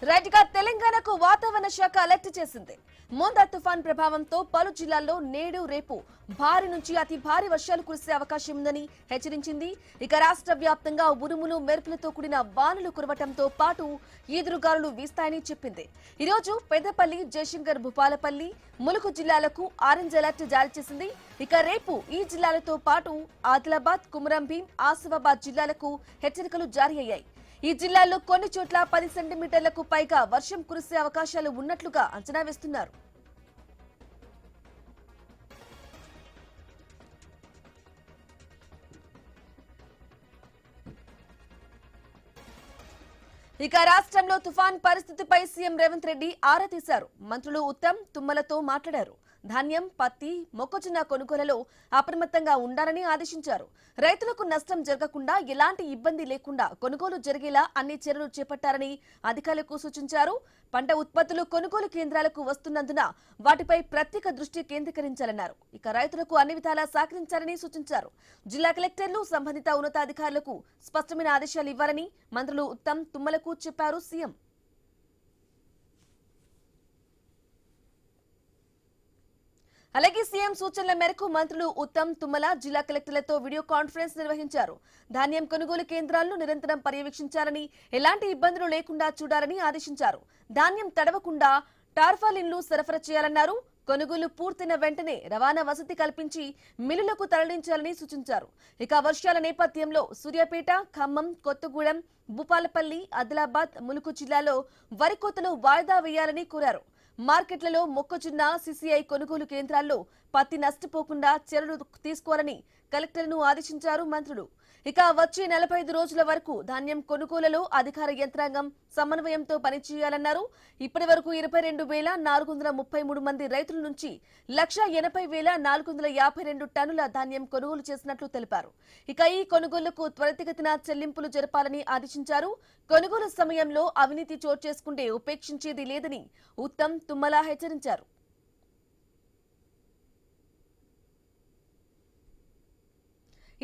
Right గా తెలంగాణకు వాతావరణ శాఖ అలర్ట్ చేసింది. మోందా తుఫాన్ ప్రభావంతో పలు జిల్లాల్లో నేడు రేపు భారీ నుంచి అతి భారీ వర్షాలు కురిసే అవకాశం ఉందని హెచ్చరించింది. ఇక రాష్ట్ర వ్యాప్తంగా ఉరుములు మెరుపులతో కూడిన వానలు కురవటంతో పాటు ఈదురుగాలులు వీస్తాయని చెప్పింది. ఈ రోజు పెద్దపల్లి, జయశంకర్, భూపాలపల్లి, ములుగు జిల్లాలకు ఆరెంజ్ అలర్ట్ జారీ చేసింది. ఇక రేపు ఈ జిల్లాలతో పాటు ఆదిలాబాద్, కుమరం భీం, ఆసిఫాబాద్ జిల్లాలకు హెచ్చరికలు జారీ అయ్యాయి. ఈ జిల్లాల్లో కొన్ని చోట్ల 10 సెంటీమీటర్లకు పైగా వర్షం కురిసే అవకాశాలు ఉన్నట్లుగా అంచనా వేస్తున్నారు. ఇక రాష్ట్రంలో తుఫాన్ పరిస్థితిపై సీఎం రేవంత్ రెడ్డి ఆరా తీశారు. మంత్రులు ఉత్తమ్, తుమ్మలతో మాట్లాడారు. ధాన్యం, పత్తి, మొక్కజొన్న కొనుగోలులో అప్రమత్తంగా ఉండాలని ఆదేశించారు. రైతులకు నష్టం జరగకుండా, ఎలాంటి ఇబ్బంది లేకుండా కొనుగోలు జరిగేలా అన్ని చర్యలు చేపట్టారని అధికారులకు సూచించారు. పంట ఉత్పత్తులు కొనుగోలు కేంద్రాలకు వస్తున్నందున వాటిపై ప్రత్యేక దృష్టి కేంద్రీకరించాలన్నారు. ఇక రైతులకు అన్ని విధాలా సహకరించాలని సూచించారు. జిల్లా కలెక్టర్లు, సంబంధిత ఉన్నతాధికారులకు స్పష్టమైన ఆదేశాలు ఇవ్వాలని మంత్రులు ఉత్తమ్, తుమ్మలకు చెప్పారు సీఎం. అలాగే సీఎం సూచనల మేరకు మంత్రులు ఉత్తమ్, తుమ్మల జిల్లా కలెక్టర్లతో వీడియో కాన్ఫరెన్స్ నిర్వహించారు. ధాన్యం కొనుగోలు కేంద్రాలను నిరంతరం పర్యవేక్షించాలని, ఎలాంటి ఇబ్బందులు లేకుండా చూడాలని ఆదేశించారు. ధాన్యం తడవకుండా టార్పాలిన్లు సరఫరా చేయాలన్నారు. కొనుగోలు పూర్తయిన వెంటనే రవాణా వసతి కల్పించి మిల్లులకు తరలించాలని సూచించారు. ఇక వర్షాల నేపథ్యంలో సూర్యాపేట, ఖమ్మం, కొత్తగూడెం, భూపాలపల్లి, ఆదిలాబాద్, ములుగు జిల్లాలో వరి కోతలు వాయిదా వేయాలని కోరారు. మార్కెట్లలో మొక్కజొన్న, సిసిఐ కొనుగోలు కేంద్రాల్లో పత్తి నష్టపోకుండా చర్యలు తీసుకోవాలని కలెక్టర్ను ఆదేశించారు మంత్రులు. ఇక వచ్చే 45 రోజుల వరకు ధాన్యం కొనుగోలులో అధికార యంత్రాంగం సమన్వయంతో పనిచేయాలన్నారు. ఇప్పటి వరకు 22,433 మంది రైతుల నుంచి 1,80,452 టన్నుల ధాన్యం కొనుగోలు చేసినట్లు తెలిపారు. ఇక ఈ కొనుగోలుకు త్వరితగతిన చెల్లింపులు జరపాలని ఆదేశించారు. కొనుగోలు సమయంలో అవినీతి చోటు చేసుకుంటే ఉపేక్షించేది లేదని ఉత్తమ్, తుమ్మల హెచ్చరించారు.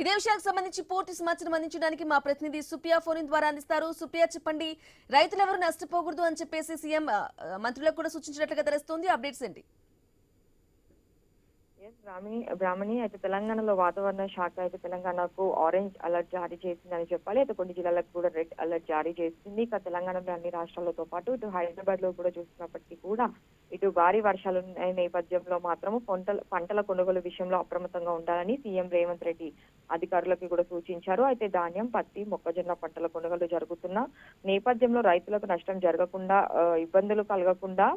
ఇదే విషయానికి సంబంధించి పూర్తి సమాచారం అందించడానికి మా ప్రతినిధి సుప్రియా ఫోన్ ద్వారా అందిస్తారు. సుప్రియా, చెప్పండి, రైతులెవరూ నష్టపోకూడదు అని చెప్పేసి సీఎం మంత్రులకు కూడా సూచించినట్లుగా తెలుస్తోంది. అప్డేట్స్ ఏంటి? బ్రాహ్మణి అయితే తెలంగాణలో వాతావరణ శాఖ అయితే తెలంగాణకు ఆరెంజ్ అలర్ట్ జారీ చేసిందని చెప్పాలి. అయితే కొన్ని జిల్లాలకు కూడా రెడ్ అలర్ట్ జారీ చేసింది. ఇక తెలంగాణలో అన్ని రాష్ట్రాలతో పాటు ఇటు హైదరాబాద్ లో కూడా చూస్తున్నప్పటికీ కూడా ఇటు భారీ వర్షాలు నేపథ్యంలో మాత్రము పంటల కొనుగోలు విషయంలో అప్రమత్తంగా ఉండాలని సీఎం రేవంత్ రెడ్డి అధికారులకు కూడా సూచించారు. అయితే ధాన్యం, పత్తి, మొక్కజొన్న పంటల కొనుగోలు జరుగుతున్న నేపథ్యంలో రైతులకు నష్టం జరగకుండా, ఇబ్బందులు కలగకుండా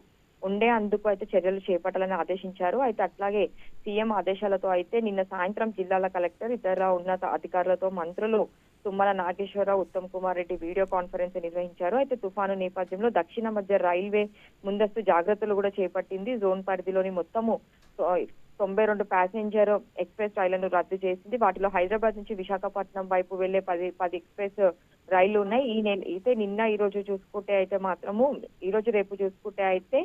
ఉండే అందుకు అయితే చర్యలు చేపట్టాలని ఆదేశించారు. అయితే అట్లాగే సీఎం ఆదేశాలతో అయితే నిన్న సాయంత్రం జిల్లాల కలెక్టర్, ఇతర ఉన్నత అధికారులతో మంత్రులు తుమ్మల నాగేశ్వరరావు, ఉత్తమ్ కుమార్ రెడ్డి వీడియో కాన్ఫరెన్స్ నిర్వహించారు. అయితే తుఫాను నేపథ్యంలో దక్షిణ మధ్య రైల్వే ముందస్తు జాగ్రత్తలు కూడా చేపట్టింది. జోన్ పరిధిలోని మొత్తము 92 ప్యాసింజర్ ఎక్స్ప్రెస్ రైళ్లను రద్దు చేసింది. వాటిలో హైదరాబాద్ నుంచి విశాఖపట్నం వైపు వెళ్లే 10 ఎక్స్ప్రెస్ రైళ్లు ఉన్నాయి. నిన్న ఈ రోజు చూసుకుంటే అయితే మాత్రము ఈ రోజు రేపు చూసుకుంటే అయితే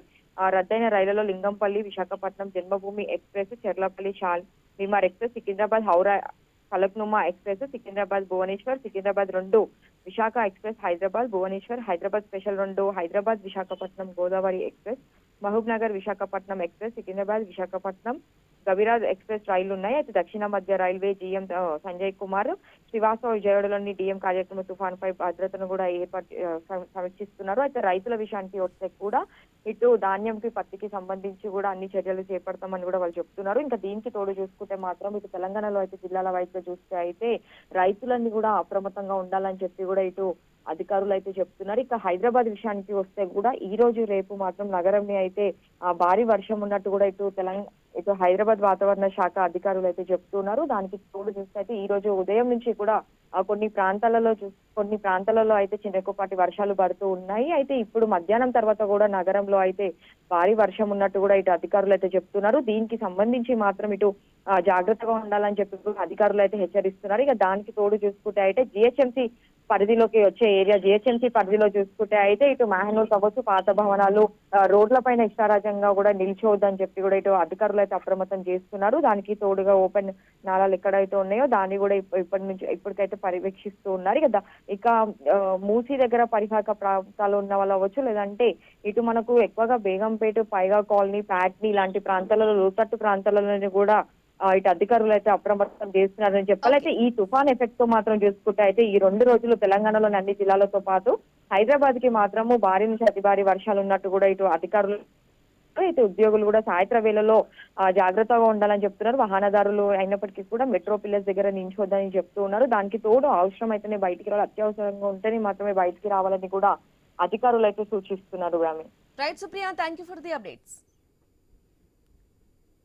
రద్దయిన రైళ్లలో Lingampally, Visakhapatnam Janmabhoomi express, Cherlapally Shalimar express, Secunderabad Howrah Falaknuma express, Secunderabad Bhubaneswar, Secunderabad 2 Visakha express, Hyderabad Bhubaneswar, Hyderabad special 2 Hyderabad Visakhapatnam Godavari express, Mahabubnagar Visakhapatnam express, Secunderabad Visakhapatnam గవిరాజ్ ఎక్స్ప్రెస్ రైళ్లు ఉన్నాయి. అయితే దక్షిణ మధ్య రైల్వే జీఎం సంజయ్ కుమార్ శ్రీవాస్తవ విజయవాడలోని డిఎం కార్యక్రమ తుఫాన్పై భద్రతను కూడా సమీక్షిస్తున్నారు. అయితే రైతుల విషయానికి వస్తే కూడా ఇటు ధాన్యంకి, పత్తికి సంబంధించి కూడా అన్ని చర్యలు చేపడతామని కూడా వాళ్ళు చెప్తున్నారు. ఇంకా దీనికి తోడు చూసుకుంటే మాత్రం ఇటు తెలంగాణలో అయితే జిల్లాల వైపు చూస్తే అయితే రైతులన్నీ కూడా అప్రమత్తంగా ఉండాలని చెప్పి కూడా ఇటు అధికారులు అయితే చెప్తున్నారు. ఇక హైదరాబాద్ విషయానికి వస్తే కూడా ఈ రోజు రేపు మాత్రం నగరంని అయితే భారీ వర్షం ఉన్నట్టు కూడా ఇటు హైదరాబాద్ వాతావరణ శాఖ అధికారులు అయితే చెప్తున్నారు. దానికి తోడు చూస్తే అయితే ఈ రోజు ఉదయం నుంచి కూడా కొన్ని ప్రాంతాలలో అయితే చిన్నపాటి వర్షాలు పడుతూ ఉన్నాయి. అయితే ఇప్పుడు మధ్యాహ్నం తర్వాత కూడా నగరంలో అయితే భారీ వర్షం ఉన్నట్టు కూడా ఇటు అధికారులు అయితే చెప్తున్నారు. దీనికి సంబంధించి మాత్రం ఇటు జాగ్రత్తగా ఉండాలని చెప్పి అధికారులు అయితే హెచ్చరిస్తున్నారు. ఇక దానికి తోడు చూసుకుంటే అయితే జిహెచ్ఎంసీ పరిధిలోకి వచ్చే ఏరియా జిహెచ్ఎంసీ పరిధిలో చూసుకుంటే అయితే ఇటు మహనూర్ కావచ్చు, పాత భవనాలు రోడ్ల పైన ఇష్టారాజ్యంగా కూడా నిల్చోవద్దని చెప్పి కూడా ఇటు అధికారులు అయితే అప్రమత్తం చేస్తున్నారు. దానికి తోడుగా ఓపెన్ నాలాలు ఎక్కడైతే ఉన్నాయో దాన్ని కూడా ఇప్పటికైతే పర్యవేక్షిస్తూ ఉన్నారు. ఇక మూసీ దగ్గర పరిహాక ప్రాంతాలు ఉన్న వాళ్ళు అవ్వచ్చు, లేదంటే ఇటు మనకు ఎక్కువగా బేగంపేట, పైగా కాలనీ, ప్యాట్నీ ఇలాంటి ప్రాంతాలలో, లోతట్టు ప్రాంతాలలో కూడా ఇటు అధికారులు అయితే అప్రమత్తం చేస్తున్నారని చెప్పాలి. అయితే ఈ తుఫాన్ ఎఫెక్ట్ తో మాత్రం చూసుకుంటే అయితే ఈ 2 రోజులు తెలంగాణలోని అన్ని జిల్లాలతో పాటు హైదరాబాద్ కి మాత్రము భారీ నుంచి అతి భారీ వర్షాలు ఉన్నట్టు కూడా ఇటు అధికారులు, ఇటు ఉద్యోగులు కూడా సాయంత్రం వేళలో జాగ్రత్తగా ఉండాలని చెప్తున్నారు. వాహనదారులు అయినప్పటికీ కూడా మెట్రో పిల్లర్స్ దగ్గర నించోద్దని చెప్తూ ఉన్నారు. దానికి తోడు అవసరం అయితేనే బయటికి రావాలి, అత్యవసరంగా ఉంటేనే మాత్రమే బయటికి రావాలని కూడా అధికారులు అయితే సూచిస్తున్నారు. Right Supriya, thank you for the updates.